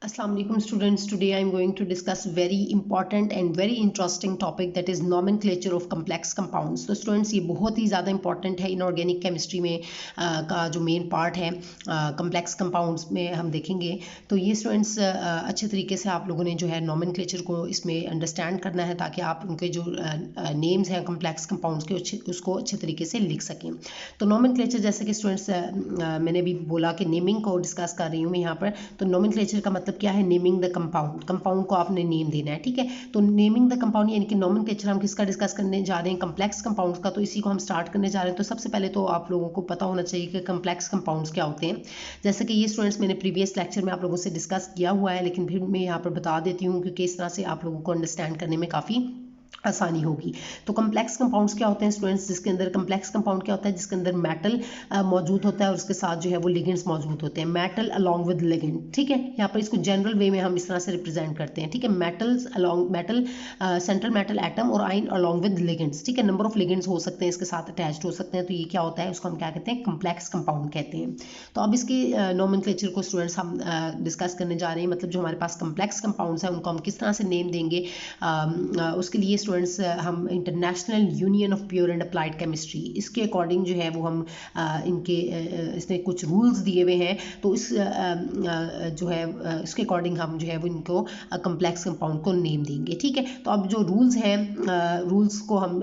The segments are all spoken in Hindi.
Assalamu alaikum students. Today I am going to discuss very important and very interesting topic, that is nomenclature of complex compounds. तो students ये बहुत ही ज़्यादा important है inorganic chemistry में का जो main part है complex compounds में हम देखेंगे। तो ये students अच्छे तरीके से आप लोगों ने जो है nomenclature को इसमें understand करना है ताकि आप उनके जो names हैं complex compounds के उसको अच्छे तरीके से लिख सकें। तो nomenclature जैसे कि students मैंने भी बोला कि naming को discuss कर रही हूँ मैं यहाँ पर। तो nomenclature का मतलब क्या है? नेमिंग द कंपाउंड, कंपाउंड को आपने नेम देना है, ठीक है। तो नेमिंग द कंपाउंड यानी कि नोमेनक्लेचर हम किसका डिस्कस करने जा रहे हैं? कम्प्लेक्स कंपाउंड्स का। तो इसी को हम स्टार्ट करने जा रहे हैं। तो सबसे पहले तो आप लोगों को पता होना चाहिए कि कम्प्लेक्स कंपाउंड्स क्या होते हैं। जैसे कि ये स्टूडेंट्स मैंने प्रीवियस लेक्चर में आप लोगों से डिस्कस किया हुआ है, लेकिन फिर मैं यहाँ पर बता देती हूँ क्योंकि इस तरह से आप लोगों को अंडरस्टैंड करने में काफ़ी आसानी होगी। तो कम्प्लेक्स कंपाउंड्स क्या होते हैं स्टूडेंट्स? जिसके अंदर कम्प्लेक्स कंपाउंड क्या होता है? जिसके अंदर मेटल मौजूद होता है और उसके साथ जो है वो लिगेंड्स मौजूद होते हैं। मेटल अलॉन्ग विद लिगेंड, ठीक है। यहाँ पर इसको जनरल वे में हम इस तरह से रिप्रेजेंट करते हैं, ठीक है। Metals along metal, central metal atom और आयन अलॉन्ग विद लिगेंड्स, ठीक है। नंबर ऑफ लिगेंड्स हो सकते हैं इसके साथ अटैच्ड हो सकते हैं। तो ये क्या होता है? उसको हम क्या कहते हैं? कम्प्लेक्स कंपाउंड कहते हैं। तो अब इसके नोमेनक्लेचर को स्टूडेंट्स हम डिस्कस करने जा रहे हैं। मतलब जो हमारे पास कम्प्लेक्स कंपाउंड्स हैं उनको हम किस तरह से नेम देंगे, उसके लिए स्टूडेंट्स हम international union of pure and applied chemistry, इसके अकॉर्डिंग जो है वो हम इनके इसने कुछ रूल्स दिए हुए हैं। तो इस जो है इसके अकॉर्डिंग हम जो है वो इनको कम्प्लेक्स कंपाउंड को नेम देंगे, ठीक है। तो अब जो रूल्स हैं, रूल्स को हम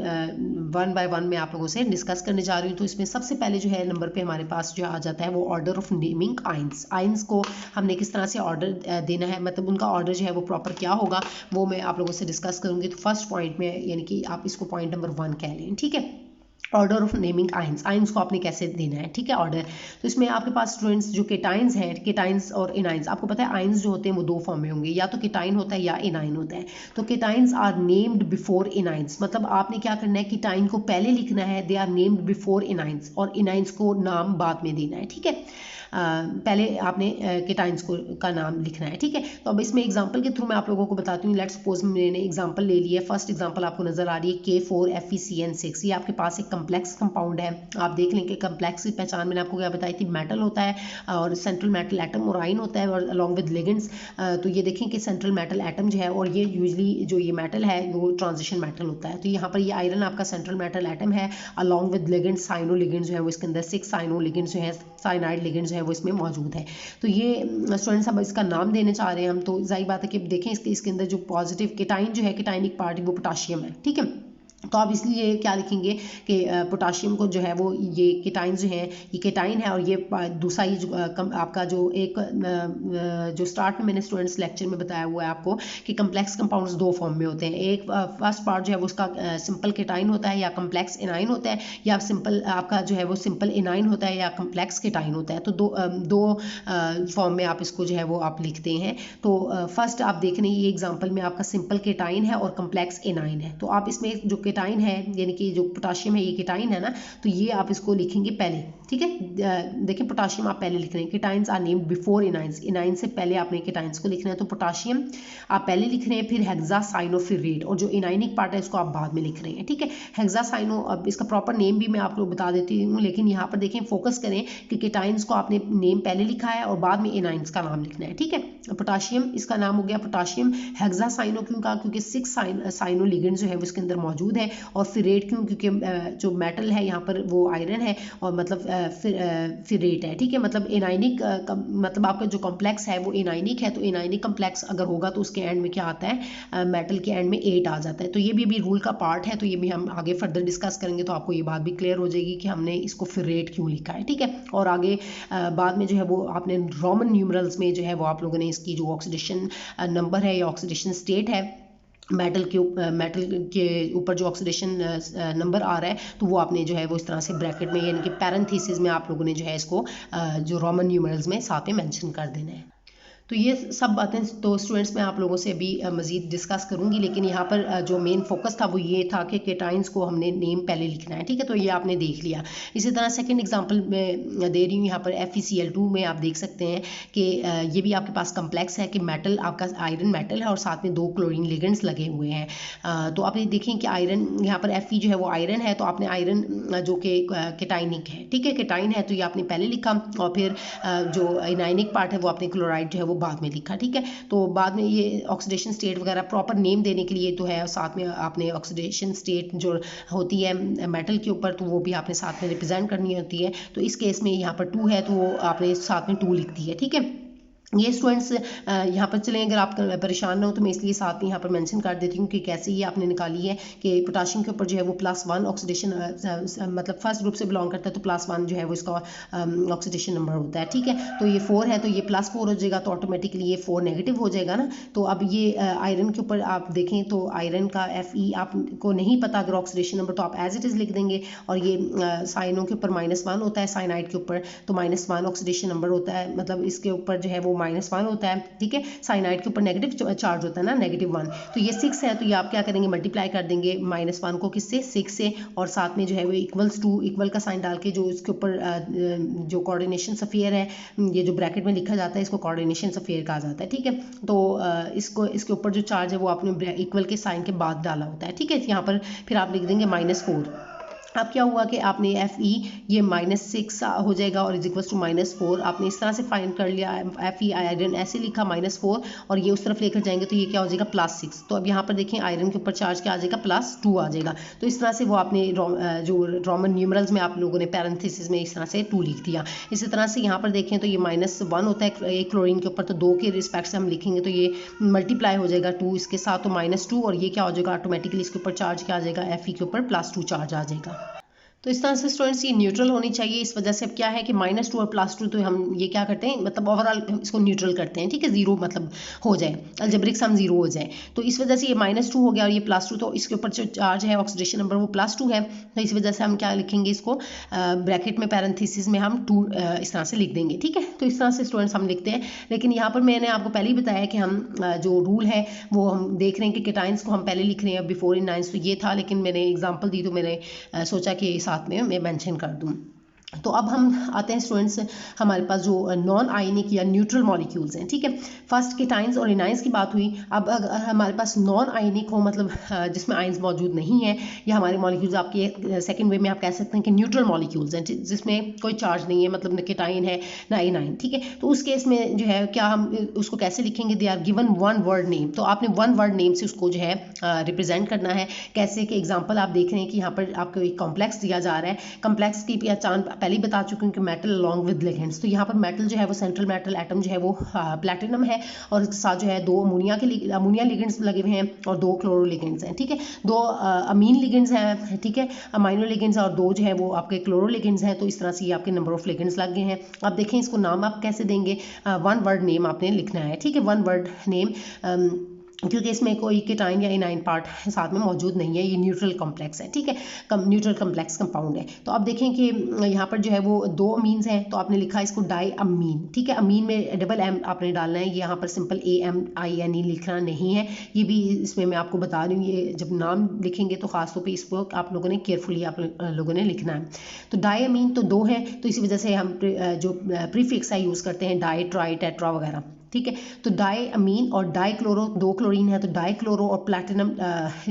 वन बाय वन में आप लोगों से डिस्कस करने जा रही हूँ। तो इसमें सबसे पहले जो है नंबर पे हमारे पास जो आ जाता है वो order of naming ions. Ions को हमने किस तरह से ऑर्डर देना है, मतलब उनका ऑर्डर जो है वो प्रॉपर क्या होगा वो मैं आप लोगों से डिस्कस करूँगी। तो फर्स्ट पॉइंट में यानी कि आप इसको पॉइंट नंबर 1 कह लें, ठीक है। Order of naming ions, ions को आपने कैसे देना है, ठीक है, ऑर्डर। तो इसमें आपके पास स्टूडेंट्स जो केटाइंस हैं, केटाइंस और इनाइंस, आपको पता है आइंस जो होते हैं वो दो फॉर्म में होंगे, या तो केटाइन होता है या इनाइन होता है। तो केटाइंस आर नेम्ड बिफोर इनाइंस, मतलब आपने क्या करना है, केटाइन को पहले लिखना है, दे आर नेम्ड बिफोर इनाइंस, और इनाइंस को नाम बाद में देना है, ठीक है। पहले आपने केटाइंस को का नाम लिखना है, ठीक है। तो अब इसमें एग्जांपल के थ्रू मैं आप लोगों को बताती हूँ। लेट्स सपोज मैंने एग्जांपल ले लिया। फर्स्ट एग्जांपल आपको नजर आ रही है K4FeCN6। ये आपके पास एक कम्प्लेक्स कंपाउंड है। आप देख लें कि कम्प्लेक्स की पहचान मैंने आपको क्या बताई थी, मेटल होता है और सेंट्रल मेटल एटम और आयन होता है और अलॉन्ग विद लिगेंड्स। तो ये देखें कि सेंट्रल मेटल एटम जो है, और ये यूजली जो ये मेटल है वो ट्रांजिशन मेटल होता है। तो यहाँ पर ये आयरन आपका सेंट्रल मेटल एटम है along with ligands, cyano ligands जो है वो इसके अंदर 6 साइनो लिगेंड्स जो है, साइनाइड लिगेंड्स जो है वो इसमें मौजूद है। तो ये स्टूडेंट्स अब इसका नाम देने चाह रहे हैं हम। तो जाहिर बात है कि देखें इसके अंदर जो पॉजिटिव केटाइन जो है, केटाइनिक पार्ट वो पोटाशियम है, ठीक है। तो आप इसलिए क्या लिखेंगे कि पोटाशियम को जो है वो ये केटाइन जो है, ये केटाइन है, और ये दूसरा ही आपका जो एक जो स्टार्ट में मैंने स्टूडेंट्स लेक्चर में बताया हुआ है आपको कि कम्प्लेक्स कंपाउंड्स दो फॉर्म में होते हैं। एक फर्स्ट पार्ट जो है वो उसका सिंपल केटाइन होता है या कम्प्लेक्स इनाइन होता है, या सिंपल आपका जो है वो सिंपल इनाइन होता है या कम्प्लेक्स केटाइन होता है। तो दो फॉर्म में आप इसको जो है वो आप लिखते हैं। तो फर्स्ट आप देख रहे हैं ये एग्जाम्पल में आपका सिंपल केटाइन है और कम्प्लेक्स इनाइन है। तो आप इसमें जो केटाइन है यानी कि जो पोटाशियम है, ये केटाइन है ना, तो ये आप इसको लिखेंगे पहले, ठीक है। देखिए पोटाशियम आप पहले लिख रहे हैं, केटाइंस आर नेम्ड बिफोर इनाइंस, इनाइन से पहले आपने केटाइंस को लिखना है। तो पोटाशियम आप पहले लिख रहे हैं, फिर हेक्सासाइनोफिरेट, और जो इनाइनिक पार्ट है इसको आप बाद में लिख रहे हैं, ठीक है। हेक्सासाइनो, अब इसका प्रॉपर नेम भी मैं आपको बता देती हूँ, लेकिन यहाँ पर देखें फोकस करें कि केटाइंस को आपने नेम पहले लिखा है और बाद में इनाइंस का नाम लिखना है, ठीक है। पोटाशियम इसका नाम हो गया पोटाशियम हेक्सासाइनो, क्यों कहा? क्योंकि 6 साइनो लिगेंड जो है वो इसके अंदर मौजूद है। और फिरेट क्यों? क्योंकि जो मेटल है यहाँ पर वो आयरन है, और मतलब फिरेट है, ठीक है। मतलब इनाइनिक मतलब आपका जो कॉम्प्लेक्स है वो इनाइनिक है। तो इनाइनिक कॉम्प्लेक्स अगर होगा तो उसके एंड में क्या आता है, मेटल के एंड में 8 आ जाता है। तो ये भी अभी रूल का पार्ट है, तो ये भी हम आगे फर्दर डिस्कस करेंगे, तो आपको ये बात भी क्लियर हो जाएगी कि हमने इसको फिरेट क्यों लिखा है, ठीक है। और आगे बाद में जो है वो आपने रोमन न्यूमरल्स में जो है वो आप लोगों ने इसकी जो ऑक्सीडेशन नंबर है या ऑक्सीडेशन स्टेट है मेटल के ऊपर जो ऑक्सीडेशन नंबर आ रहा है, तो वो आपने जो है वो इस तरह से ब्रैकेट में यानी कि पैरेंथेसिस में आप लोगों ने जो है इसको जो रोमन न्यूमरल्स में साथ में मेंशन कर देना है। तो ये सब बातें तो स्टूडेंट्स मैं आप लोगों से अभी मज़ीद डिस्कस करूंगी, लेकिन यहाँ पर जो मेन फोकस था वो ये था कि केटाइंस को हमने नेम पहले लिखना है, ठीक है। तो ये आपने देख लिया। इसी तरह सेकंड एग्जांपल मैं दे रही हूँ यहाँ पर FeCl2 में आप देख सकते हैं कि ये भी आपके पास कम्प्लेक्स है कि मेटल आपका आयरन मेटल है और साथ में 2 क्लोरीन लिगेंड्स लगे हुए हैं। तो आप ये देखें कि आयरन यहाँ पर Fe जो है वो आयरन है, तो आपने आयरन जो कि केटाइनिक है, ठीक है, केटाइन है, तो ये आपने पहले लिखा, और फिर जो इनाइनिक पार्ट है वो आपने क्लोराइड जो है वो बाद में लिखा, ठीक है। तो बाद में ये ऑक्सीडेशन स्टेट वगैरह प्रॉपर नेम देने के लिए तो है, साथ में आपने ऑक्सीडेशन स्टेट जो होती है मेटल के ऊपर तो वो भी आपने साथ में रिप्रेजेंट करनी होती है। तो इस केस में यहाँ पर 2 है तो वो आपने साथ में 2 लिख दी है, ठीक है। ये स्टूडेंट्स यहाँ पर चलें, अगर आप परेशान ना हो तो मैं इसलिए साथ में यहाँ पर मेंशन कर देती हूँ कि कैसे ये आपने निकाली है कि पोटाशियम के ऊपर जो है वो +1 ऑक्सीडेशन मतलब फर्स्ट ग्रुप से बिलोंग करता है तो +1 जो है वो इसका ऑक्सीडेशन नंबर होता है, ठीक है। तो ये 4 है तो ये +4 हो जाएगा, तो ऑटोमेटिकली ये 4 नेगेटिव हो जाएगा ना। तो अब ये आयरन के ऊपर आप देखें तो आयरन का Fe आपको नहीं पता अगर ऑक्सीडेशन नंबर तो आप एज इट इज़ लिख देंगे, और ये साइनों के ऊपर -1 होता है, साइनाइड के ऊपर तो -1 ऑक्सीडेशन नंबर होता है, मतलब इसके ऊपर जो है वो -1 होता है, ठीक है। साइनाइड के ऊपर नेगेटिव चार्ज होता है ना, -1। तो ये 6 है तो ये आप क्या करेंगे, मल्टीप्लाई कर देंगे -1 को किससे, 6 से, और साथ में जो है वो =2 इक्वल का साइन डाल के जो इसके ऊपर जो कोऑर्डिनेशन स्फीयर है, ये जो ब्रैकेट में लिखा जाता है इसको कोऑर्डिनेशन स्फीयर कहा जाता है, ठीक है। तो इसको इसके ऊपर जो चार्ज है वो आपने इक्वल के साइन के बाद डाला होता है, ठीक है। यहाँ पर फिर आप लिख देंगे -4। अब क्या हुआ कि आपने Fe ये -6 हो जाएगा और =-4 आपने इस तरह से फाइंड कर लिया। Fe आयरन ऐसे लिखा -4 और ये उस तरफ लेकर जाएंगे तो ये क्या हो जाएगा +6। तो अब यहाँ पर देखें आयरन के ऊपर चार्ज क्या आ जाएगा, +2 आ जाएगा। तो इस तरह से वो आपने जो रोमन न्यूमरल्स में आप लोगों ने पैरेंथेसिस में इस तरह से 2 लिख दिया। इसी तरह से यहाँ पर देखें तो ये -1 होता है एक क्लोरीन के ऊपर, तो 2 के रिस्पेक्ट से हम लिखेंगे तो ये मल्टीप्लाई हो जाएगा 2 इसके साथ, तो -2 और ये क्या हो जाएगा ऑटोमेटिकली इसके ऊपर चार्ज क्या आ जाएगा, Fe के ऊपर +2 चार्ज आ जाएगा। तो इस तरह से स्टूडेंट्स ये न्यूट्रल होनी चाहिए। इस वजह से अब क्या है कि -2 और +2 तो हम ये क्या करते हैं, मतलब ओवरऑल इसको न्यूट्रल करते हैं, ठीक है, 0 मतलब हो जाए, अलजेब्रिक सम 0 हो जाए। तो इस वजह से ये -2 हो गया और ये +2, तो इसके ऊपर जो चार्ज है ऑक्सीडेशन नंबर वो +2 है। तो इस वजह से हम क्या लिखेंगे, इसको ब्रैकेट में पैरेंथेसिस में हम 2 इस तरह से लिख देंगे, ठीक है। तो इस तरह से स्टूडेंट्स हम लिखते हैं। लेकिन यहाँ पर मैंने आपको पहले ही बताया कि हम जो रूल है वो हम देख रहे हैं कि केटाइंस को हम पहले लिख रहे हैं बिफोर इन नाइन्स, तो ये था, लेकिन मैंने एग्जाम्पल दी तो मैंने सोचा कि साथ में मैं मेंशन कर दूं। तो अब हम आते हैं स्टूडेंट्स, हमारे पास जो नॉन आयनिक या न्यूट्रल मॉलिक्यूल्स हैं, ठीक है। फर्स्ट केटाइंस और एनाइंस की बात हुई। अब अगर हमारे पास नॉन आयनिक हो, मतलब जिसमें आयंस मौजूद नहीं है, या हमारे मॉलिक्यूल्स आपके सेकंड वे में आप कह सकते हैं कि न्यूट्रल मॉलिक्यूल्स हैं जिसमें कोई चार्ज नहीं है, मतलब न केटाइन है ना एनाइन, ठीक है। तो उस केस में जो है क्या हम उसको कैसे लिखेंगे, they are given 1 word name. तो आपने 1 वर्ड नेम से उसको जो है रिप्रेजेंट करना है। कैसे कि एग्जाम्पल आप देख रहे हैं कि यहाँ पर आपको एक कॉम्प्लेक्स दिया जा रहा है। कॉम्प्लेक्स की पहचान पहले ही बता चुकी हूँ कि मेटल अलॉन्ग विद लिगेंड्स। तो यहाँ पर मेटल जो है वो सेंट्रल मेटल एटम जो है वो प्लैटिनम है, और इसके साथ जो है 2 अमोनिया लिगेंड्स लगे हुए हैं और 2 क्लोरो लिगेंड्स हैं, ठीक है। 2 अमीन लिगेंड्स हैं, ठीक है, अमाइनो लिगेंड्स, और 2 जो है वो आपके क्लोरो लिगेंड्स हैं। तो इस तरह से ये आपके नंबर ऑफ लिगेंड्स लग गए हैं। अब देखें इसको नाम आप कैसे देंगे, 1 वर्ड नेम आपने लिखना है, ठीक है, 1 वर्ड नेम, क्योंकि इसमें कोई केटाइन या एनाइन पार्ट साथ में मौजूद नहीं है, ये न्यूट्रल कॉम्प्लेक्स है, ठीक है, न्यूट्रल कॉम्प्लेक्स कंपाउंड है। तो अब देखें कि यहाँ पर जो है वो 2 अमीन्स हैं, तो आपने लिखा है इसको डाई अमीन, ठीक है। अमीन में डबल M आपने डालना है, यहाँ पर सिंपल AMINE लिखना नहीं है। ये भी इसमें मैं आपको बता रही हूँ, ये जब नाम लिखेंगे तो खासतौर पर इसको आप लोगों ने केयरफुली आप लोगों ने लिखना है। तो डाई अमीन तो 2 है, तो इसी वजह से हम जो प्रीफिक्स है यूज़ करते हैं डाई, ट्राई, टेट्रा वगैरह, ठीक है। तो डाई अमीन और डाई क्लोरो, 2 क्लोरीन है, तो डाई क्लोरो और प्लैटिनम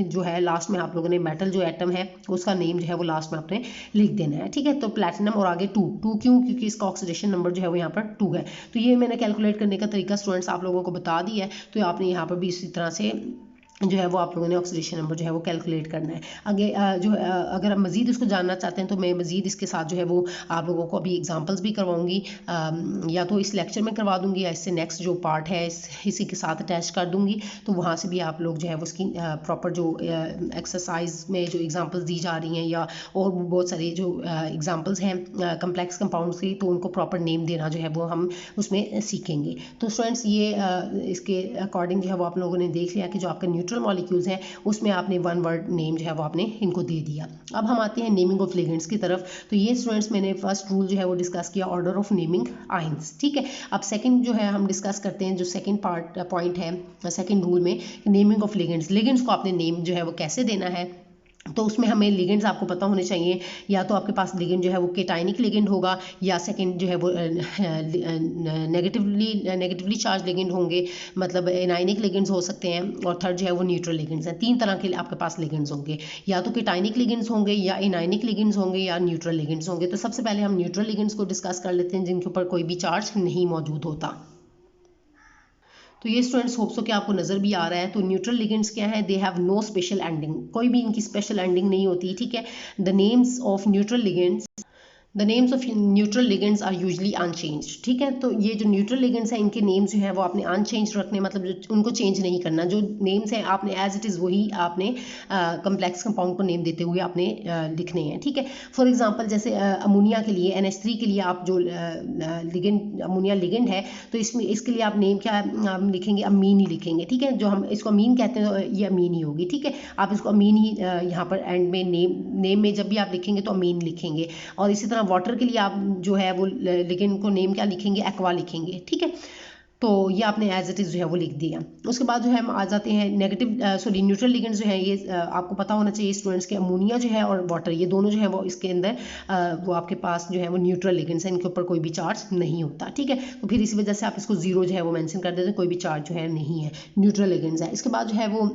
जो है लास्ट में आप लोगों ने मेटल जो एटम है उसका नेम जो है वो लास्ट में आपने लिख देना है, ठीक है। तो प्लैटिनम और आगे 2 क्यों, क्योंकि इसका ऑक्सीडेशन नंबर जो है वो यहाँ पर 2 है। तो ये मैंने कैलकुलेट करने का तरीका स्टूडेंट्स आप लोगों को बता दिया है। तो आपने यहाँ पर भी इसी तरह से जो है वो आप लोगों ने ऑक्सीडेशन नंबर जो है वो कैलकुलेट करना है। आगे अगर आप मज़ीद इसको जानना चाहते हैं तो मैं मज़ीद इसके साथ जो है वो आप लोगों को अभी एग्जांपल्स भी करवाऊंगी, या तो इस लेक्चर में करवा दूंगी या इससे नेक्स्ट जो पार्ट है इसी के साथ अटैच कर दूंगी। तो वहाँ से भी आप लोग जो है वो उसकी प्रॉपर जो एक्सरसाइज में जो एग्जाम्पल्स दी जा रही हैं या और बहुत सारे जो एग्जाम्पल्स हैं कम्प्लेक्स कंपाउंड की, तो उनको प्रॉपर नेम देना जो है वो हम उसमें सीखेंगे। तो स्टूडेंट्स ये इसके अकॉर्डिंग जो है वो आप लोगों ने देख लिया कि जो आपका न्यूट्रल मॉलिक्यूल्स हैं उसमें आपने 1 वर्ड नेम जो है वो आपने इनको दे दिया। अब हम आते हैं नेमिंग ऑफ लिगेंड्स की तरफ। तो ये स्टूडेंट्स मैंने फर्स्ट रूल जो है वो डिस्कस किया, ऑर्डर ऑफ नेमिंग आयंस, ठीक है। अब सेकंड जो है हम डिस्कस करते हैं, जो सेकंड पॉइंट है सेकंड रूल में, नेमिंग ऑफ लिगेंड्स। लिगेंड्स को आपने नेम जो है वो कैसे देना है, तो उसमें हमें लिगेंड्स आपको पता होने चाहिए। या तो आपके पास लिगेंड जो है वो केटाइनिक लिगेंड होगा, या सेकंड जो है वो नेगेटिवली चार्ज लिगेंड होंगे, मतलब एनाइनिक लिगेंड्स हो सकते हैं, और थर्ड जो है वो न्यूट्रल लिगेंड्स हैं। 3 तरह के आपके पास लिगेंड्स होंगे, या तो केटाइनिक लिगेंड्स होंगे, या एनाइनिक लिगेंड्स होंगे, या न्यूट्रल लिगेंड्स होंगे। तो सबसे पहले हम न्यूट्रल लिगेंड्स को डिस्कस कर लेते हैं जिनके ऊपर कोई भी चार्ज नहीं मौजूद होता। तो ये स्टूडेंट्स होप्स हो कि आपको नज़र भी आ रहा है। तो न्यूट्रल लिगेंड्स क्या है, they have no special ending, कोई भी इनकी स्पेशल एंडिंग नहीं होती, ठीक है। The names of neutral ligands the names of neutral ligands are usually unchange, ठीक है। तो ये जो न्यूट्रल लिगेंड्स हैं इनके नेम्स जो है वो आपने अनचेंज रखने, मतलब जो उनको चेंज नहीं करना, जो नेम्स हैं आपने एज इट इज़ वही आपने कम्प्लेक्स कंपाउंड को नेम देते हुए आपने लिखने हैं, ठीक है। फॉर एग्जांपल जैसे अमोनिया के लिए NH3 के लिए आप जो लिगेंड अमोनिया लिगेंड है तो इसमें इसके लिए आप नेम क्या आप लिखेंगे, अमीन ही लिखेंगे, ठीक है। जो हम इसको अमीन कहते हैं तो ये अमीन ही होगी, ठीक है। आप इसको अमीन ही यहाँ पर एंड में नेम में जब भी आप लिखेंगे तो अमीन लिखेंगे। और इसी तरह वाटर के लिए आप जो है वो लिगेंड को नेम क्या लिखेंगे, एक्वा लिखेंगे, ठीक है। तो ये आपने एज इट इज़ जो है वो लिख दिया। उसके बाद जो है हम आ जाते हैं नेगेटिव सॉरी न्यूट्रल लिगेंड्स जो है ये आपको पता होना चाहिए स्टूडेंट्स के, अमोनिया जो है और वाटर ये दोनों जो है वो इसके अंदर वो आपके पास जो है वो न्यूट्रल लिगेंड्स हैं, इनके ऊपर कोई भी चार्ज नहीं होता, ठीक है। तो फिर इसी वजह से आप इसको जीरो जो है वो मेंशन कर देते हैं, कोई भी चार्ज जो है नहीं है, न्यूट्रल लिगेंड्स है। इसके बाद जो है वो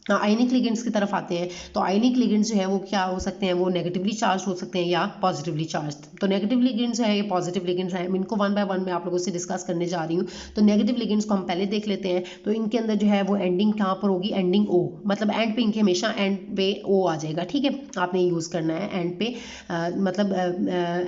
आयनिक लिगेंड्स की तरफ आते हैं। तो आयनिक लिगेंड्स जो है वो क्या हो सकते हैं, वो नेगेटिवली चार्ज हो सकते हैं या पॉजिटिवली चार्ज। तो नेगेटिव लिगेंड्स है या पॉजिटिव लिगेंड्स हैं, इनको वन बाय वन मैं आप लोगों से डिस्कस करने जा रही हूँ। तो नेगेटिव लिगेंड्स को हम पहले देख लेते हैं। तो इनके अंदर जो है वो एंडिंग कहाँ पर होगी, एंडिंग ओ, मतलब एंड पे इनके हमेशा एंड पे ओ आ जाएगा, ठीक है। आपने यूज़ करना है एंड पे मतलब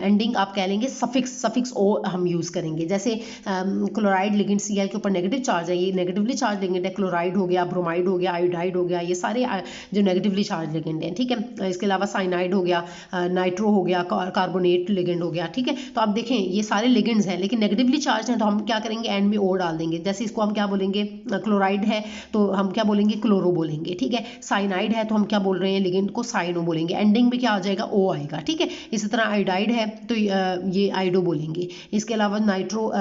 एंडिंग आप कह लेंगे सफिक्स ओ हम यूज़ करेंगे। जैसे क्लोराइड लिगेंड Cl के ऊपर नेगेटिव चार्ज है, ये नेगेटिवली चार्ज लिगेंड है, क्लोराइड हो गया, ब्रोमाइड हो गया, आयोडाइड हो गया, ये सारे जो नेगेटिवली चार्ज लिगेंड हैं, ठीक है। इसके अलावा साइनाइड हो गया, नाइट्रो हो गया, कार्बोनेट लिगेंड हो गया, ठीक है। तो आप देखें ये सारे लिगेंड्स हैं लेकिन नेगेटिवली चार्ज हैं, तो हम क्या करेंगे, एंड में ओ डाल देंगे। जैसे इसको हम क्या बोलेंगे, क्लोराइड है तो हम क्या बोलेंगे, क्लोरो बोलेंगे, ठीक है। साइनाइड है तो हम क्या बोल रहे हैं, लिगेंड को साइनो बोलेंगे, एंडिंग में क्या आ जाएगा, ओ आएगा, ठीक है। इसी तरह आयोडाइड है तो ये आइडो बोलेंगे। इसके अलावा नाइट्रो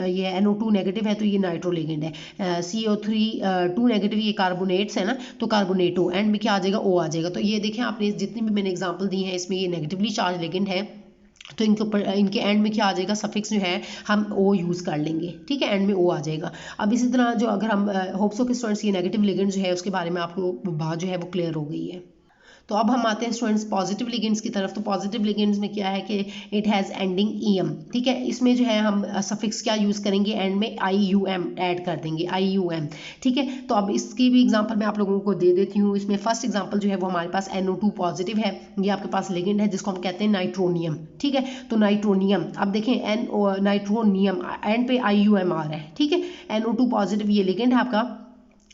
ये NO2 नेगेटिव है तो ये नाइट्रो लिगेंड है। CO3 2 नेगेटिव ये कार्बोनेट्स है ना, तो कार्बोनेटो, एंड में क्या आ जाएगा, ओ आ जाएगा। तो ये देखें आपने जितनी भी मैंने एग्जांपल दी है इसमें ये नेगेटिवली चार्ज लिगेंड है, तो इनके ऊपर इनके एंड में क्या आ जाएगा, सफिक्स जो है हम ओ यूज़ कर लेंगे, ठीक है, एंड में ओ आ जाएगा। अब इसी तरह जो अगर हम होप्सो के स्टूडेंट्स ये नेगेटिव लिगेंड जो है उसके बारे में आपको बात जो है वो क्लियर हो गई है। तो अब हम आते हैं स्टूडेंट्स पॉजिटिव लिगेंड्स की तरफ। तो पॉजिटिव लिगेंड्स में क्या है कि इट हैज़ एंडिंग EM, ठीक है। इसमें जो है हम सफिक्स क्या यूज़ करेंगे, एंड में IUM ऐड कर देंगे, IUM, ठीक है। तो अब इसकी भी एग्जांपल मैं आप लोगों को दे देती हूँ। इसमें फर्स्ट एग्जांपल जो है वो हमारे पास NO2 पॉजिटिव है, ये आपके पास लिगेंड है जिसको हम कहते हैं नाइट्रोनियम, ठीक है। तो नाइट्रोनियम, अब देखें नाइट्रोनियम एंड पे IUM आ रहा है, ठीक है। NO2 पॉजिटिव ये लिगेंड है आपका,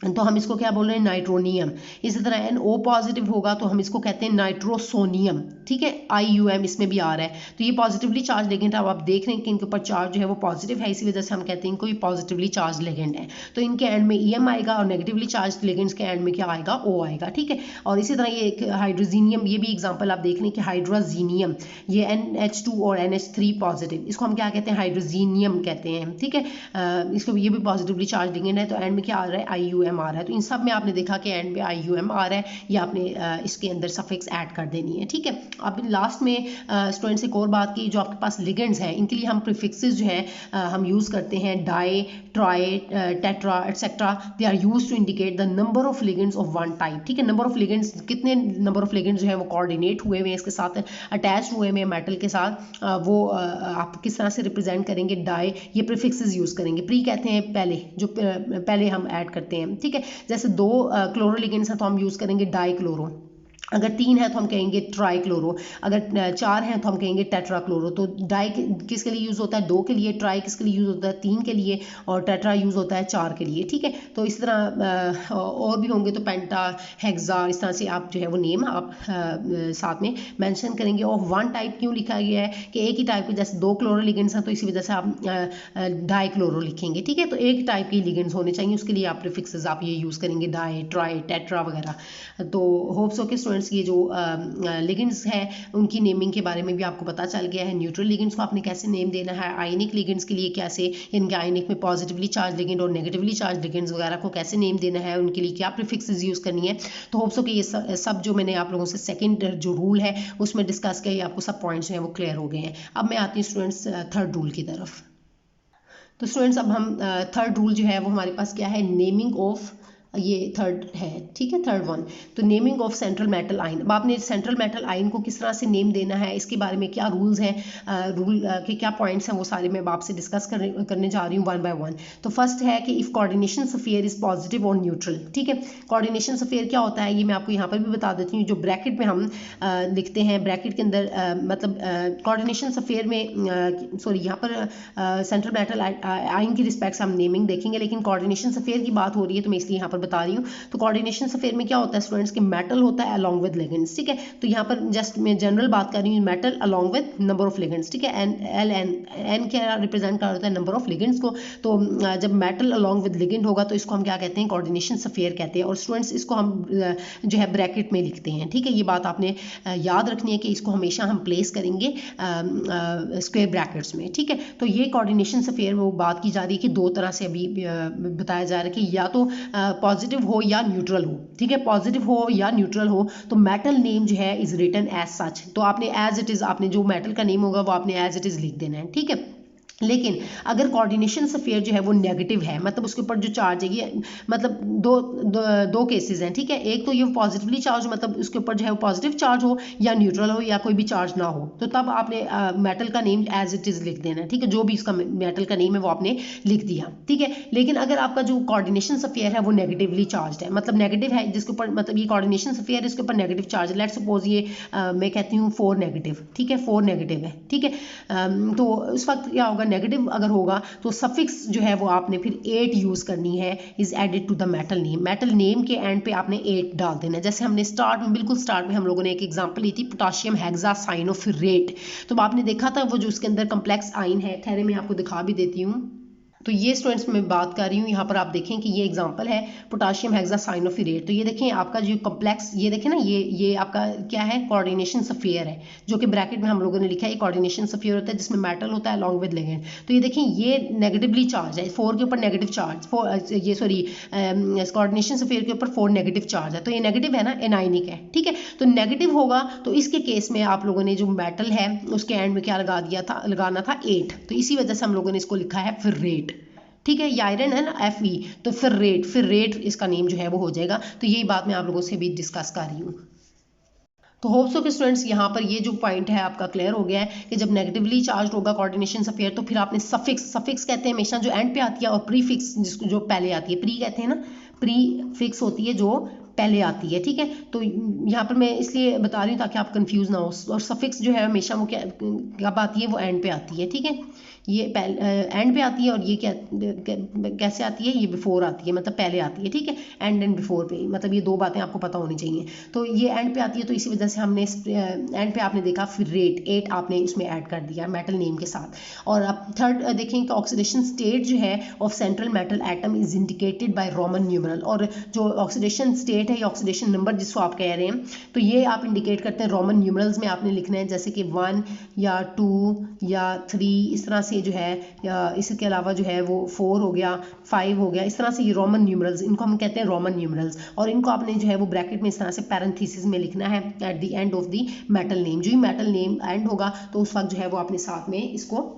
तो हम इसको क्या बोल रहे हैं, नाइट्रोनियम। इसी तरह NO पॉजिटिव होगा तो हम इसको कहते हैं नाइट्रोसोनियम, ठीक है। IUM इसमें भी आ रहा है, तो ये पॉजिटिवली चार्ज लिगेंड है। अब आप देख रहे हैं कि इनके ऊपर चार्ज जो है वो पॉजिटिव है, इसी वजह से हम कहते हैं इनको पॉजिटिवली चार्ज लिगेंड है। तो इनके एंड में EM आएगा और नेगेटिवली चार्ज लिगेंड्स के एंड में क्या आएगा, O आएगा, ठीक है। और इसी तरह ये एक हाइड्रोजीनियम, ये भी एग्जाम्पल आप देख लें कि हाइड्रोजीनियम ये NH2 और NH3 पॉजिटिव, इसको हम क्या कहते हैं, हाइड्रोजीनियम कहते हैं, ठीक है। इसको ये भी पॉजिटिवली चार्ज लिगेंड है, तो एंड में क्या आ रहा है, IUM आ रहा है। तो इन सब में आपने देखा कि एंड में IUM आ रहा है, ये आपने इसके अंदर सफिक्स ऐड कर देनी है, ठीक है। अब लास्ट में स्टूडेंट्स एक और बात की, जो आपके पास लिगेंड्स हैं इनके लिए हम प्रीफिक्सेस जो है हम यूज़ करते हैं, di, tri, tetra etcetera, they are use to indicate the number of ligands of one type, ठीक है। नंबर ऑफ लिगेंड्स, कितने नंबर ऑफ लिगेंड्स जो है वो कोऑर्डिनेट हुए हुए हैं, इसके साथ अटैच हुए हुए हैं मेटल के साथ, वो आप किस तरह से रिप्रेजेंट करेंगे, डाई, ये प्रीफिक्सेस यूज़ करेंगे। प्री कहते हैं पहले, जो पहले हम ऐड करते हैं, ठीक है। जैसे 2 क्लोरो लिगेंड्स हैं तो हम यूज़ करेंगे डाई क्लोरो, अगर 3 है तो हम कहेंगे ट्राई क्लोरो, अगर 4 हैं तो हम कहेंगे टेट्रा क्लोरो। तो डाई किसके लिए यूज़ होता है, 2 के लिए, ट्राई किसके लिए यूज़ होता है, 3 के लिए, और टेट्रा यूज़ होता है 4 के लिए, ठीक है। तो इस तरह और भी होंगे, तो पेंटा, हेक्सा, इस तरह से आप जो है वो नेम आप साथ में मेंशन करेंगे। और वन टाइप क्यों लिखा गया है कि एक ही टाइप के, जैसे 2 क्लोरो लिगेंड्स हैं तो इसी वजह से आप डाई क्लोरो लिखेंगे, ठीक है। तो एक टाइप के लिगेंड्स होने चाहिए, उसके लिए आप प्रीफिक्सेस आप ये यूज़ करेंगे, डाई, ट्राई, टेट्रा वगैरह। तो होप्स हो के स्टूडेंट्स ये जो लिगेंड्स है उनकी नेमिंग के बारे में भी आपको पता चल गया है। न्यूट्रल लिगेंड्स को आपने कैसे नेम देना है, आयनिक लिगेंड्स के लिए कैसे, इनके आयनिक में पॉजिटिवली चार्ज लिगेंड और नेगेटिवली चार्ज लिगेंड्स वगैरह को कैसे नेम देना है, उनके लिए क्या प्रीफिक्सेस यूज़ करनी है। तो होप्स हो कि ये सब जो मैंने आप लोगों से सेकंड जो रूल है उसमें डिस्कस किया, आपको सब पॉइंट्स जो है वो क्लियर हो गए हैं। अब मैं आती हूँ स्टूडेंट्स थर्ड रूल की तरफ। तो स्टूडेंट्स अब हम थर्ड रूल जो है वो हमारे पास क्या है, नेमिंग ऑफ ये थर्ड है, ठीक है, थर्ड वन। तो naming of central metal ion, अब आपने सेंट्रल मेटल आयन को किस तरह से नेम देना है, इसके बारे में क्या रूल्स हैं, रूल के क्या पॉइंट्स हैं, वो सारे मैं आपसे डिस्कस करने जा रही हूँ वन बाय वन। तो फर्स्ट है कि if coordination sphere is positive और न्यूट्रल, ठीक है। कोऑर्डिनेशन स्फीयर क्या होता है ये मैं आपको यहाँ पर भी बता देती हूँ, जो ब्रैकेट में हम लिखते हैं, ब्रैकेट के अंदर मतलब कोऑर्डिनेशन स्फीयर में सॉरी यहाँ पर सेंट्रल मेटल आयन की रिस्पेक्ट से हम नेमिंग देखेंगे, लेकिन कोऑर्डिनेशन स्फीयर की बात हो रही है तो मैं इसलिए यहाँ पर बता रही हूँ। तो कोऑर्डिनेशन स्फीयर में क्या होता है स्टूडेंट्स, के मेटल होता है अलॉन्ग विद लिगेंड्स, ठीक है। तो यहाँ पर जस्ट मैं जनरल बात कर रही हूँ, metal along with number of ligands, ठीक है। एन क्या रिप्रेजेंट कर होता है, नंबर ऑफ लिगेंड्स को। तो जब मेटल अलॉन्ग विद लिगेंड होगा तो इसको हम क्या कहते हैं, कोऑर्डिनेशन स्फीयर कहते हैं। और स्टूडेंट्स इसको हम जो है ब्रैकेट में लिखते हैं, ठीक है। ये बात आपने याद रखनी है कि इसको हमेशा हम प्लेस करेंगे स्क्वायर ब्रैकेट्स में, ठीक है। तो ये कोऑर्डिनेशन स्फीयर में वो बात की जा रही है कि दो तरह से अभी बताया जा रहा है कि या तो पॉजिटिव हो या न्यूट्रल हो, ठीक है। पॉजिटिव हो या न्यूट्रल हो तो मेटल नेम जो है इज रिटन एज सच, तो आपने एज इट इज, आपने जो मेटल का नेम होगा वो आपने एज इट इज लिख देना है, ठीक है। लेकिन अगर कोऑर्डिनेशन स्फीयर जो है वो नेगेटिव है, मतलब उसके ऊपर जो चार्ज है ये मतलब दो केसेस हैं, ठीक है। एक तो ये पॉजिटिवली चार्ज, मतलब उसके ऊपर जो है वो पॉजिटिव चार्ज हो या न्यूट्रल हो या कोई भी चार्ज ना हो, तो तब आपने मेटल का नेम एज इट इज लिख देना है, ठीक है। जो भी इसका मेटल का नेम है वो आपने लिख दिया, ठीक है। लेकिन अगर आपका जो कोऑर्डिनेशन स्फीयर है वो नेगेटिवली चार्ज है, मतलब नेगेटिव है जिसके ऊपर, मतलब ये कोऑर्डिनेशन स्फीयर है इसके ऊपर नेगेटिव चार्ज है, लेट्स सपोज ये मैं कहती हूँ 4 नेगेटिव, ठीक है, 4 नेगेटिव है, ठीक है। तो उस वक्त क्या होगा, नेगेटिव अगर होगा तो सफिक्स जो है वो आपने फिर 8 यूज करनी है, is added to the metal name. Metal name के एंड पे आपने 8 डाल देना है। जैसे हमने स्टार्ट में, बिल्कुल स्टार्ट में हम लोगों ने एक एग्जांपल ली थी, पोटाशियम हेक्सासाइनोफिरेट। तो आपने देखा था वो जो उसके अंदर कम्प्लेक्स आयन है, ठहरे मैं आपको दिखा भी देती हूँ। तो ये स्टूडेंट्स मैं बात कर रही हूँ, यहाँ पर आप देखें कि ये एग्जांपल है पोटाशियम हेक्सासाइनोफिरेट। तो ये देखें आपका जो कम्प्लेक्स, ये देखें ना, ये आपका क्या है, कोऑर्डिनेशन स्फीयर है, जो कि ब्रैकेट में हम लोगों ने लिखा है। ये कोऑर्डिनेशन स्फीयर होता है जिसमें मेटल होता है अलॉन्ग विद लिगेंड। तो ये देखें ये नेगेटिवली चार्ज है, 4 के ऊपर नेगेटिव चार्ज, ये सॉरी कोऑर्डिनेशन स्फीयर के ऊपर 4 नेगेटिव चार्ज है, तो ये नेगेटिव है ना, एनायनिक है, ठीक है। तो नेगेटिव होगा तो इसके केस में आप लोगों ने जो मेटल है उसके एंड में क्या लगाना था 8, तो इसी वजह से हम लोगों ने इसको लिखा है फिरेट, ठीक है। ये आयरन है ना Fe, तो फिरेट इसका नेम जो है वो हो जाएगा। तो यही बात मैं आप लोगों से भी डिस्कस कर रही हूँ। तो होप्स सो कि स्टूडेंट्स यहाँ पर ये जो पॉइंट है आपका क्लियर हो गया है कि जब नेगेटिवली चार्ज होगा कोऑर्डिनेशन स्फीयर तो फिर आपने सफिक्स कहते हैं हमेशा जो एंड पे आती है, और प्रीफिक्स जिसको जो पहले आती है, प्री कहते हैं ना, प्रीफिक्स होती है जो पहले आती है, ठीक है। तो यहाँ पर मैं इसलिए बता रही हूँ ताकि आप कंफ्यूज ना हो। और सफिक्स जो है हमेशा वो क्या कब आती है, वो एंड पे आती है, ठीक है। ये एंड पे आती है, और ये क्या कैसे आती है, ये बिफोर आती है, मतलब पहले आती है, ठीक है। एंड बिफोर पे, मतलब ये दो बातें आपको पता होनी चाहिए। तो ये एंड पे आती है, तो इसी वजह से हमने एंड पे आपने देखा फिर रेट 8 आपने इसमें ऐड कर दिया मेटल नेम के साथ। और अब थर्ड देखें कि ऑक्सीडेशन स्टेट जो है of central metal atom is indicated by Roman numeral. और जो ऑक्सीडेशन स्टेट है या ऑक्सीडेशन नंबर जिसको आप कह रहे हैं, तो ये आप इंडिकेट करते हैं रोमन न्यूमरल्स में आपने लिखना है, जैसे कि 1 या 2 या 3, इस तरह से जो है, या इसके अलावा जो है वो 4 हो गया, 5 हो गया, इस तरह से ये रोमन न्यूमरल्स, इनको हम कहते हैं रोमन न्यूमरल्स। और इनको आपने जो है वो ब्रैकेट में इस तरह से पैरेंथेसिस में लिखना है at the end of the metal name. जो ही मेटल नेम एंड होगा तो उस वक्त जो है वो आपने साथ में इसको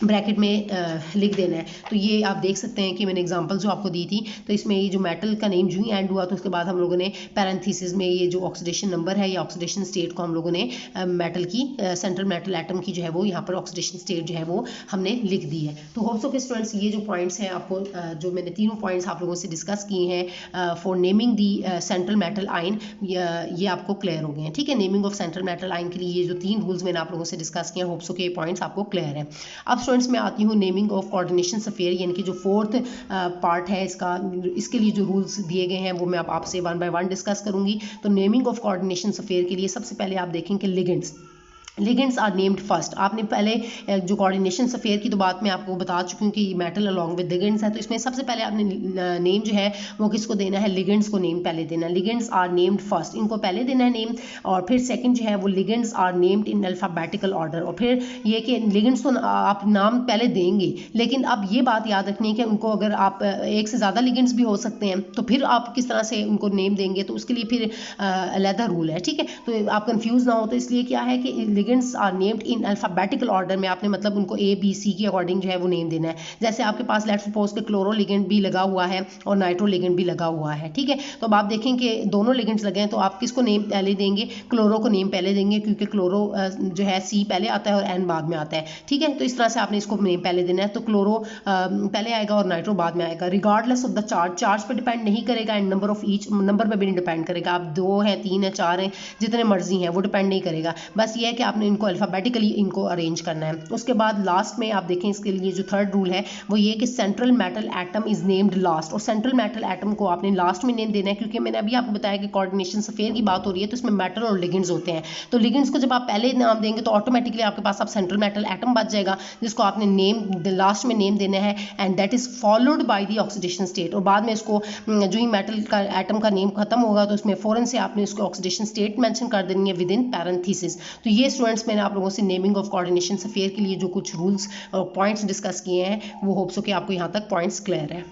ब्रैकेट में लिख देना है। तो ये आप देख सकते हैं कि मैंने एग्जांपल जो आपको दी थी, तो इसमें ये जो मेटल का नेम जो ही एंड हुआ तो उसके बाद हम लोगों ने पैरेंथेसिस में ये जो ऑक्सीडेशन नंबर है या ऑक्सीडेशन स्टेट को हम लोगों ने मेटल की सेंट्रल मेटल एटम की जो है वो यहाँ पर ऑक्सीडेशन स्टेट जो है वो हमने लिख दी है। तो होप सो के स्टूडेंट्स ये जो पॉइंट्स हैं आपको जो मैंने तीनों पॉइंट्स आप लोगों से डिस्कस किए हैं for naming the central metal ion, ये आपको क्लियर हो गए हैं, ठीक है। Naming of central metal ion के लिए ये जो 3 रूल्स मैंने आप लोगों से डिस्कस किए हैं, होप सो के पॉइंट्स आपको क्लियर है। अब स्टूडेंट्स मैं आती हूँ नेमिंग ऑफ कोऑर्डिनेशन स्फीयर, यानी कि जो 4th पार्ट है इसका, इसके लिए जो रूल्स दिए गए हैं वो मैं आपसे 1 बाय 1 डिस्कस करूंगी। तो नेमिंग ऑफ कोऑर्डिनेशन स्फीयर के लिए सबसे पहले आप देखें कि लिगेंड्स आर नेम्ड फर्स्ट। आपने पहले जो कोऑर्डिनेशन स्फीयर की तो बात मैं आपको बता चुकी हूँ कि मेटल अलॉन्ग विद लिगेंड्स है, तो इसमें सबसे पहले आपने नेम जो है वो किसको देना है, लिगेंड्स को नेम पहले देना है। लिगेंड्स आर नेम्ड फर्स्ट, इनको पहले देना है नेम। और फिर सेकंड जो है वो ligands are named in alphabetical order. और फिर ये कि लिगेंड्स तो आप नाम पहले देंगे, लेकिन अब ये बात याद रखनी है कि उनको अगर आप एक से ज़्यादा लिगेंड्स भी हो सकते हैं, तो फिर आप किस तरह से उनको नेम देंगे, तो उसके लिए फिर अलग रूल है, ठीक है। तो आप कंफ्यूज ना हो, तो इसलिए क्या है कि ligands are named in alphabetical order में आपने मतलब उनको A B C के अकॉर्डिंग जो है वो नेम देना है। जैसे आपके पास लेट्स सपोज के क्लोरो लिगेंड भी लगा हुआ है और नाइट्रो लिगेंड भी लगा हुआ है, ठीक है। तो अब आप देखें कि दोनों लिगेंड्स लगे हैं, तो आप किसको नेम पहले देंगे? क्लोरो को नेम पहले देंगे, क्योंकि क्लोरो जो है C पहले आता है और N बाद में आता है, ठीक है। तो इस तरह से आपने इसको नेम पहले देना है। तो क्लोरो पहले आएगा और नाइट्रो बाद में आएगा, रिगार्डलेस ऑफ द चार्ज पे डिपेंड नहीं करेगा and number of each, number पे भी नहीं डिपेंड करेगा। आप 2 हैं 3 हैं 4 हैं जितने मर्जी हैं वो डिपेंड नहीं करेगा। बस ये है कि आपने इनको अल्फाबेटिकली इनको अरेंज करना है। उसके बाद लास्ट में आप देखें इसके लिए जो थर्ड रूल है वो ये कि central metal atom is named last, और सेंट्रल मेटल एटम को आपने लास्ट में नेम देना है, क्योंकि मैंने अभी आपको बताया कि कोऑर्डिनेशन अफेयर की बात हो रही है तो इसमें मेटल और लिगेंड्स होते हैं। तो लिगेंड्स को जब आप पहले नाम देंगे तो ऑटोमेटिकली आपके पास अब सेंट्रल मेटल एटम बच जाएगा, जिसको आपने नेम लास्ट में नेम देना है, and that is followed by the oxidation state. और बाद में इसको जो ही मेटल का एटम का नेम खत्म होगा तो उसमें फौरन से आपने उसको ऑक्सीडेशन स्टेट मेंशन कर देनी है विद इन पैरेंथेसिस। तो ये स्टूडेंट्स मैंने आप लोगों से नेमिंग ऑफ कोऑर्डिनेशन अफेयर के लिए जो कुछ रूल्स और पॉइंट्स डिस्कस किए हैं वो होप सो कि आपको यहाँ तक पॉइंट्स क्लियर है।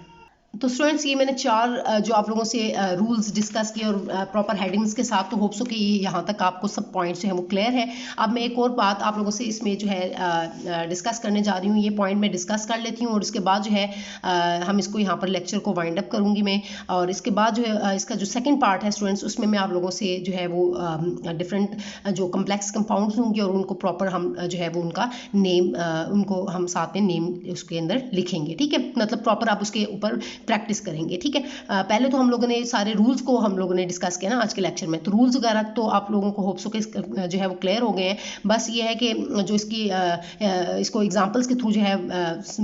तो स्टूडेंट्स ये मैंने 4 जो आप लोगों से रूल्स डिस्कस किए और प्रॉपर हेडिंग्स के साथ, तो होप्स हो कि यहाँ तक आपको सब पॉइंट्स जो है वो क्लियर है। अब मैं एक और बात आप लोगों से इसमें जो है डिस्कस करने जा रही हूँ, ये पॉइंट मैं डिस्कस कर लेती हूँ और उसके बाद जो है हम इसको यहाँ पर लेक्चर को वाइंड अप करूँगी मैं। और इसके बाद जो है इसका जो सेकेंड पार्ट है स्टूडेंट्स, उसमें मैं आप लोगों से जो है वो डिफरेंट जो कम्प्लेक्स कंपाउंड्स होंगे और उनको प्रॉपर हम जो है वो उनका नेम उनको हम साथ में नेम उसके अंदर लिखेंगे, ठीक है। मतलब प्रॉपर आप उसके ऊपर प्रैक्टिस करेंगे, ठीक है। पहले तो हम लोगों ने सारे रूल्स को हम लोगों ने डिस्कस किया ना आज के लेक्चर में, तो रूल्स वगैरह तो आप लोगों को होप्स हो कि जो है वो क्लियर हो गए हैं। बस ये है कि जो इसकी इसको एग्जांपल्स के थ्रू जो है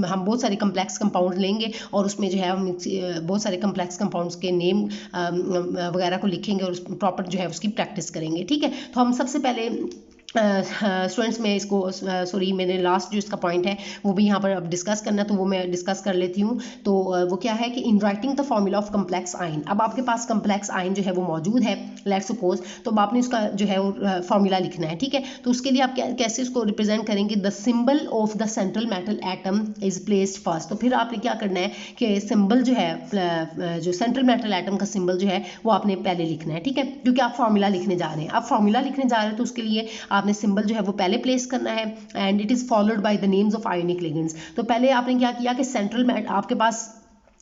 हम बहुत सारे कम्प्लेक्स कंपाउंड लेंगे और उसमें जो है हम बहुत सारे कम्प्लेक्स कंपाउंड्स के नेम वगैरह को लिखेंगे और प्रॉपर जो है उसकी प्रैक्टिस करेंगे, ठीक है। तो हम सबसे पहले स्टूडेंट्स में इसको सॉरी मैंने लास्ट जो इसका पॉइंट है वो भी यहाँ पर अब डिस्कस करना है, तो वो मैं डिस्कस कर लेती हूँ। तो वो क्या है कि in writing the formula of complex ion, अब आपके पास कम्प्लेक्स आयन जो है वो मौजूद है लेट्स सपोज, तो अब आपने उसका जो है वो फॉर्मूला लिखना है, ठीक है। तो उसके लिए आप कैसे उसको रिप्रेजेंट करेंगे? The symbol of the central metal atom is placed first. तो फिर आपने क्या करना है कि सिंबल जो है जो सेंट्रल मेटल एटम का सिंबल जो है वो आपने पहले लिखना है, ठीक है, क्योंकि आप फॉर्मूला लिखने जा रहे हैं। आप फॉर्मूला लिखने जा रहे हैं तो उसके लिए आपने सिंबल जो है वो पहले प्लेस करना है and it is followed by the names of ionic ligands. तो पहले आपने क्या किया कि सेंट्रल आपके पास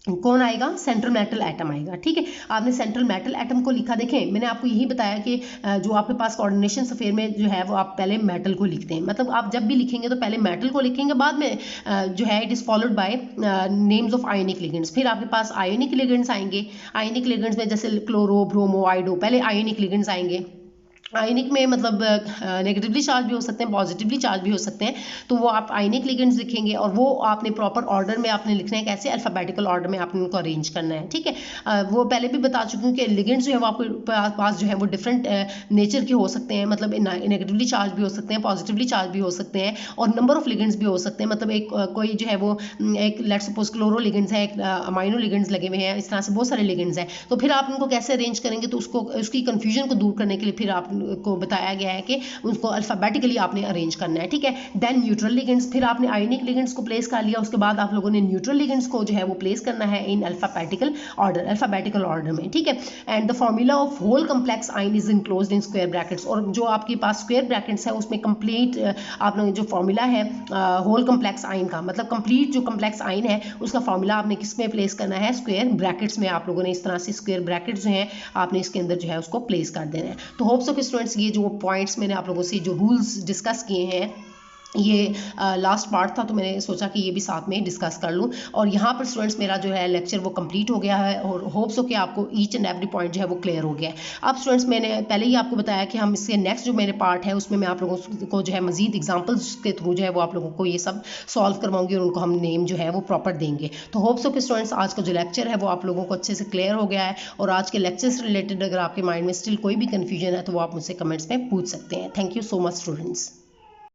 कौन आएगा? सेंट्रल मेटल एटम आएगा, ठीक है। आपने सेंट्रल मेटल एटम को लिखा, देखें मैंने आपको यही बताया कि जो आपके पास कोऑर्डिनेशन अफेयर में जो है वो आप पहले मेटल को लिखते हैं, मतलब आप जब भी लिखेंगे तो पहले मेटल को लिखेंगे, बाद में जो है it is followed by names of ionic ligands. फिर आपके पास आयोनिक लिगेंड्स आएंगे, आयोनिक लिगेंड्स में जैसे क्लोरो ब्रोमो आइडो, पहले आयोनिक लिगेंड्स आएंगे। आयनिक में मतलब नेगेटिवली चार्ज भी हो सकते हैं, पॉजिटिवली चार्ज भी हो सकते हैं, तो वो आप आयनिक लिगेंड्स लिखेंगे और वो आपने प्रॉपर ऑर्डर में आपने लिखना है, कैसे? अल्फाबेटिकल ऑर्डर में आपने उनको अरेंज करना है, ठीक है। वो पहले भी बता चुकी हूँ कि लिगेंड्स जो है वो आपके पास जो है वो डिफरेंट नेचर के हो सकते हैं, मतलब नेगेटिवली चार्ज भी हो सकते हैं, पॉजिटिवली चार्ज भी हो सकते हैं और नंबर ऑफ लिगेंड्स भी हो सकते हैं। मतलब एक कोई जो है वो एक लेट्स सपोज क्लोरो लिगेंड्स है, एक अमाइनो लिगेंड्स लगे हुए हैं, इस तरह से बहुत सारे लिगेंड्स हैं। तो फिर आप उनको कैसे अरेंज करेंगे? तो उसको उसकी कन्फ्यूजन को दूर करने के लिए फिर आपको बताया गया है कि उसको अल्फाबेटिकली आपने अरेंज करना है, ठीक है। देन न्यूट्रल लिगेंड्स, फिर आपने आयोनिक लिगेंड्स को प्लेस कर लिया, उसके बाद आप लोगों ने न्यूट्रल लिगेंड्स को जो है वो प्लेस करना है इन अल्फाबेटिकल ऑर्डर में, ठीक है। And the formula of whole complex ion is enclosed in square brackets, और जो आपके पास स्क्वायर ब्रैकेट्स है उसमें कंप्लीट आपने जो फॉर्मूला है होल कम्प्लेक्स आयन का, मतलब कंप्लीट जो कम्प्लेक्स आयन है उसका फॉर्मूला आपने किस में प्लेस करना है? स्क्वायर ब्रैकेट्स में। आप लोगों ने इस तरह से स्क्वायर ब्रैकेट्स जो हैं आपने इसके अंदर जो है उसको प्लेस कर देना है। तो होप्स सो कि स्टूडेंट्स ये जो पॉइंट्स मैंने आप लोगों से जो रूल्स डिस्कस किए हैं ये लास्ट पार्ट था, तो मैंने सोचा कि ये भी साथ में डिस्कस कर लूँ। और यहाँ पर स्टूडेंट्स मेरा जो है लेक्चर वो कंप्लीट हो गया है और होप्स हो कि आपको ईच एंड एवरी पॉइंट जो है वो क्लियर हो गया है। अब स्टूडेंट्स मैंने पहले ही आपको बताया कि हम इसके नेक्स्ट जो मेरे पार्ट है उसमें मैं आप लोगों को जो है मजीद एग्जाम्पल्स के थ्रू जो है वो आप लोगों को ये सब सॉल्व करवाऊंगी और उनको हम नेम जो है वो प्रॉपर देंगे। तो होप्स हो कि स्टूडेंट्स आज का जो लेक्चर है वो आप लोगों को अच्छे से क्लियर हो गया है, और आज के लेक्चर से रिलेटेड अगर आपके माइंड में स्टिल कोई भी कन्फ्यूजन है तो वो आप मुझसे कमेंट्स में पूछ सकते हैं। Thank you so much students.